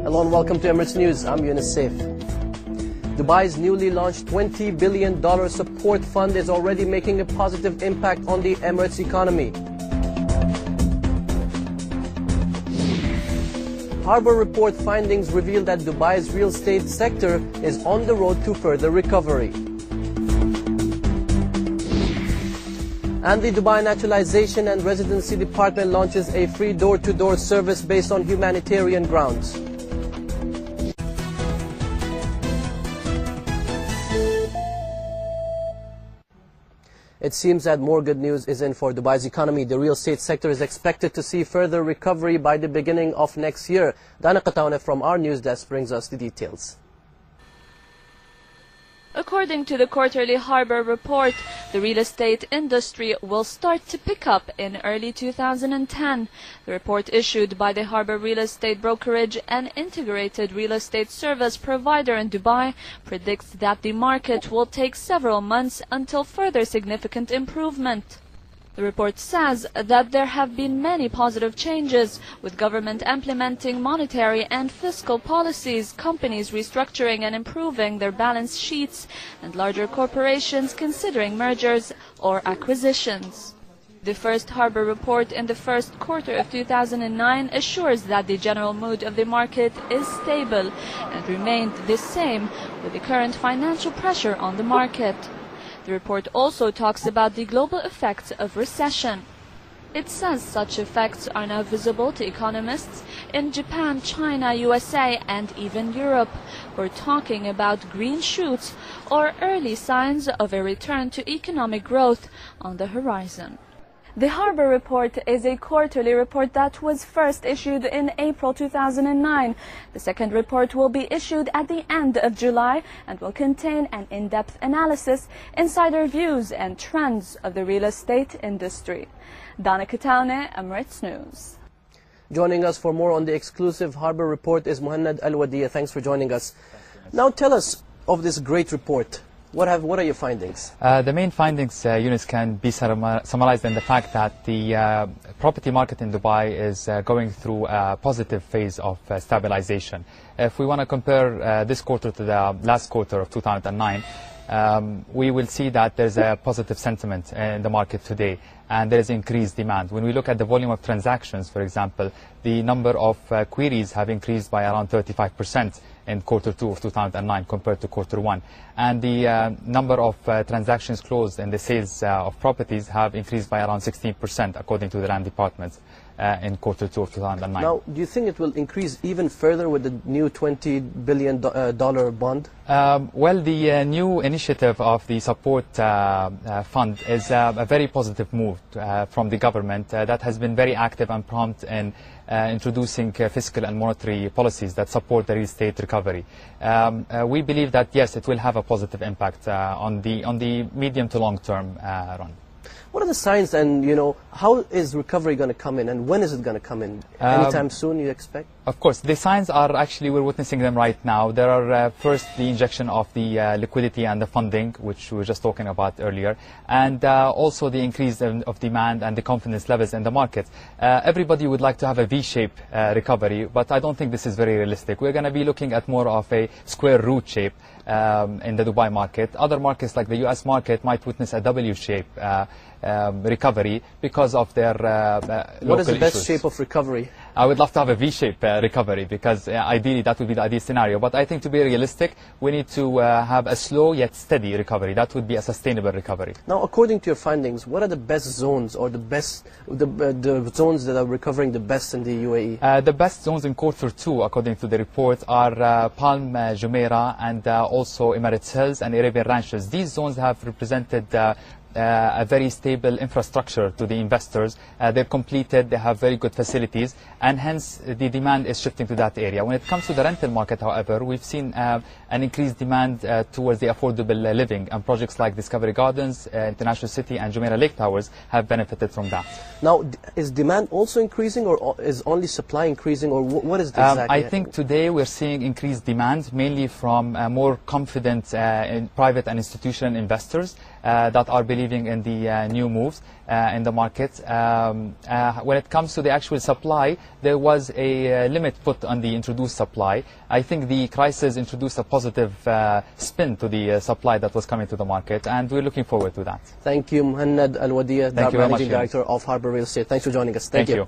Hello and welcome to Emirates News. I'm Yunus Saif. Dubai's newly launched $20 billion support fund is already making a positive impact on the Emirates economy. Harbour report findings reveal that Dubai's real estate sector is on the road to further recovery. And the Dubai Naturalization and Residency Department launches a free door-to-door service based on humanitarian grounds. It seems that more good news is in for Dubai's economy. The real estate sector is expected to see further recovery by the beginning of next year. Dana Qataune from our news desk brings us the details. According to the quarterly Harbour report, the real estate industry will start to pick up in early 2010. The report issued by the Harbour Real Estate Brokerage, an integrated real estate service provider in Dubai, predicts that the market will take several months until further significant improvement. The report says that there have been many positive changes, with government implementing monetary and fiscal policies, companies restructuring and improving their balance sheets, and larger corporations considering mergers or acquisitions. The first Harbour report in the first quarter of 2009 assures that the general mood of the market is stable and remained the same with the current financial pressure on the market. The report also talks about the global effects of recession. It says such effects are now visible to economists in Japan, China, USA, and even Europe, who are talking about green shoots or early signs of a return to economic growth on the horizon. The Harbour report is a quarterly report that was first issued in April 2009. The second report will be issued at the end of July and will contain an in-depth analysis, insider views and trends of the real estate industry. Dana Qataune, Emirates News. Joining us for more on the exclusive Harbour report is Mohanad Alwadiya. Thanks for joining us. Now tell us of this great report. What are your findings? The main findings, Yunus, can be summarized in the fact that the property market in Dubai is going through a positive phase of stabilization. If we want to compare this quarter to the last quarter of 2009, we will see that there's a positive sentiment in the market today, and there is increased demand. When we look at the volume of transactions, for example, the number of queries have increased by around 35% in quarter 2 of 2009 compared to quarter 1. And the number of transactions closed in the sales of properties have increased by around 16% according to the land department in quarter 2 of 2009. Now, do you think it will increase even further with the new $20 billion bond? Well, the new initiative of the support fund is a very positive move from the government that has been very active and prompt in introducing fiscal and monetary policies that support the real estate recovery. We believe that, yes, it will have a positive impact on the medium to long term run. What are the signs, and how is recovery going to come in, and when is it going to come in? Anytime soon, you expect? Of course, the signs are actually, we're witnessing them right now. There are first the injection of the liquidity and the funding, which we were just talking about earlier, and also the increase of demand and the confidence levels in the market. Everybody would like to have a V-shaped recovery, but I don't think this is very realistic. We're going to be looking at more of a square root shape in the Dubai market. Other markets like the US market might witness a W-shape recovery because of their local issues. What is the best shape of recovery? I would love to have a V-shaped recovery because ideally that would be the ideal scenario. But I think to be realistic, we need to have a slow yet steady recovery. That would be a sustainable recovery. Now, according to your findings, what are the best zones or the zones that are recovering the best in the UAE? The best zones in quarter 2, according to the report, are Palm Jumeirah and also Emirates Hills and Arabian Ranches. These zones have represented a very stable infrastructure to the investors. They're completed, they have very good facilities, and hence the demand is shifting to that area. When it comes to the rental market, however, we've seen an increased demand towards the affordable living, and projects like Discovery Gardens, International City and Jumeirah Lake Towers have benefited from that. Now, is demand also increasing, or is only supply increasing, or what is the exact? I think today we're seeing increased demand, mainly from more confident private and institutional investors that are believing believing in the new moves in the market. When it comes to the actual supply, there was a limit put on the introduced supply. I think the crisis introduced a positive spin to the supply that was coming to the market, and we're looking forward to that. Thank you, Mohanad Alwadiya, the Managing Director of Harbour Real Estate. Thanks for joining us. Thank you.